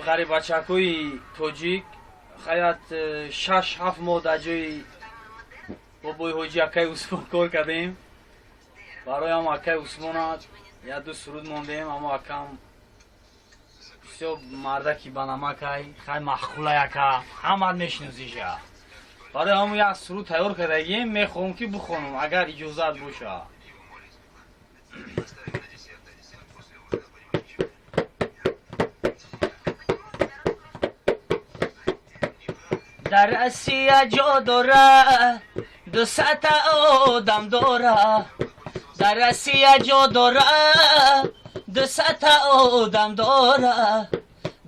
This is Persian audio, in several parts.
آخری بچکوی توجیک خیات 6-7 ماه در جای بابای حاجی اکای عثمان کار کردیم. برای هم اکای عثمان یا دو سرود موندیم، اما اکام بسیار مردکی بنامکای خیلی مخوله اکا همه میشنوزیشه. برای همون یک سرود تیار کردیم، میخوام که بخونم اگر اجازت باشه. در اسیا جا داره 200 آدم داره، در اسیا جا داره 200 آدم داره،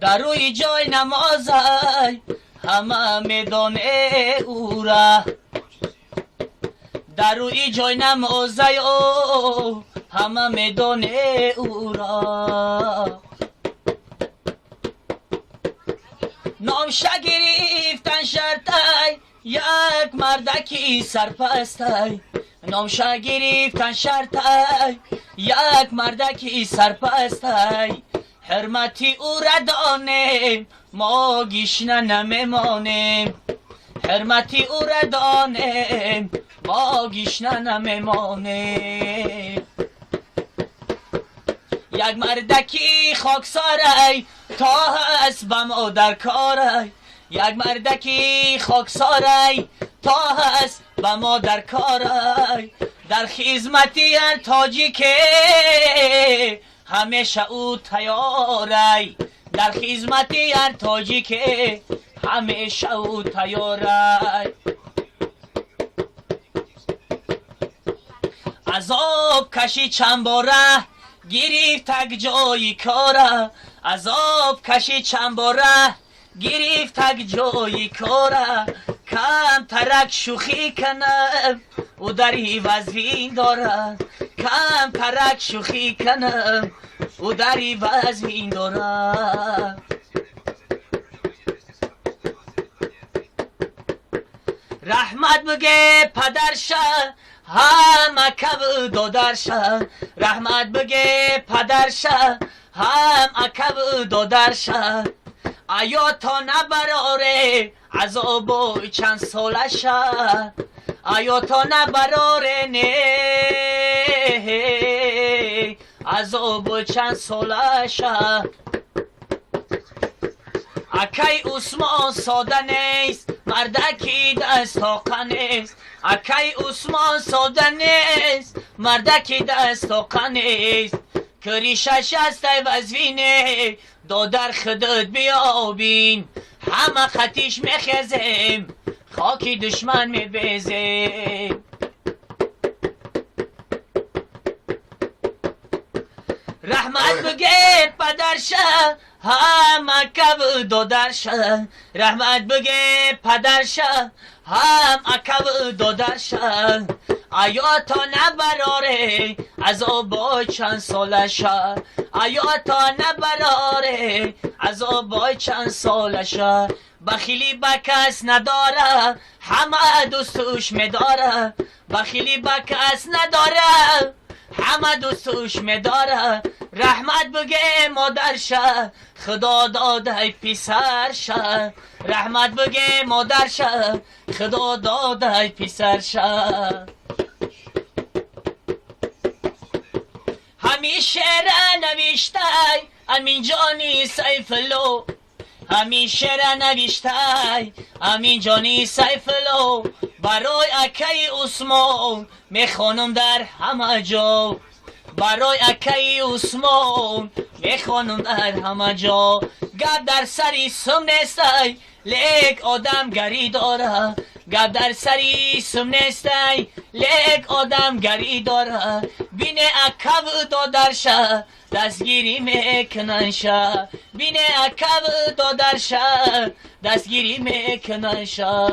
در روی جای نمازای همه میدانه او را، در روی جای نمازای او همه میدانه او را. نامشه گرفتن شرطای یک مردکی سرپستای، نامشه گرفتن شرطای یک مردکی سرپستای، حرمتی او را دانیم ما گشنه نمیمانیم، حرمتی او را دانیم ما گشنه نمیمانیم. یک مردکی خاکسارای تا هست به ما در کارای، یک مردکی خاکسارای تا هست به ما در کارای، در خدمتی هر تاجی که همیشه او تیارای، در خدمتی هر تاجی که همیشه او تیارای. عذاب کشی چند باره گریفت تک جای کاره، عذاب کشی چند باره گریفت تک جای کاره، کم ترک شوخی کنم او در وزین داره، کم ترک شوخی کنم او در وزین داره. رحمت بگه پدرشه همه کب دادرشه، رحمت بگه پدرشه هم اکب دادرشه، آیا تا نبراره عذاب چند سالشه، آیا تا نبراره نه عذاب چند سالشه. اکی عثمان ساده نیست مردکی دست طاقه نیست، اکی عثمان ساده نیست مردکی دست طاقه نیست، کریشش است وزوینه دادر خدت بیابین، همه خطیش میخزیم خاکی دشمن میبزیم. رحمت بگه پدرشه همه کب دادرشه، رحمت بگه پدرشه هم اکب دادرشه، آیا تا نبراره عذاب چند سالشه، آیا تا نبراره عذاب چند سالشه. بخیلی با کس نداره همه دوستوش میداره، بخیلی با کس نداره همه دوستوش میداره. رحمت بگه مادرشه خدا داده پسرشه، رحمت بگه مادرشه خدا داده پسرشه. همیشه را نوشته امین جانی سیف الله، همیشه را نوشته امین جانی سیف الله، برای اکی عثمان میخوانم در همه جا، برای اکی عثمان میخوانم در همه جا. گپ در سری سم نیستی لیک آدم گری داره، گپ در سری سم نیستی لیک آدم گری داره، بینه اکب دادرشه دستگیری میکننشه، بینه اکب دادرشه دستگیری میکننشه.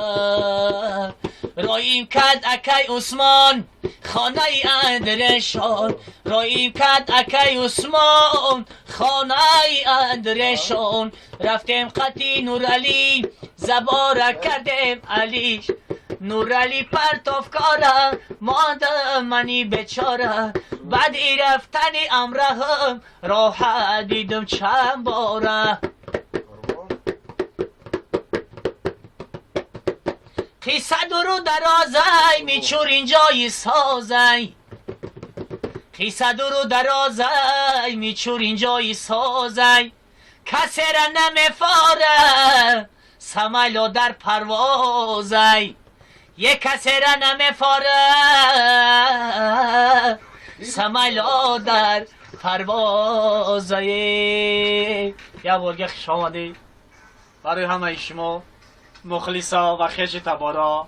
رایم کد اکی عثمان خانه اندرشان، رایم کد اکی عثمان خانه اندرشان، رفتیم قطی نورعلی زباره کردیم علیش، نورعلی پرتافکاره ماندم منی بیچاره، بعد ای رفتنی امرهم راحت دیدم چند باره. قصه درو درازی میچور اینجای سازی قصه درو درازی میچور اینجای سازی کسی را نمیفاره سمالو در پروازی یک کسی را نمیفاره سمالو در پروازی. یه بارگه خوش آمدید برای همه شما مخلصا و خیش تبارا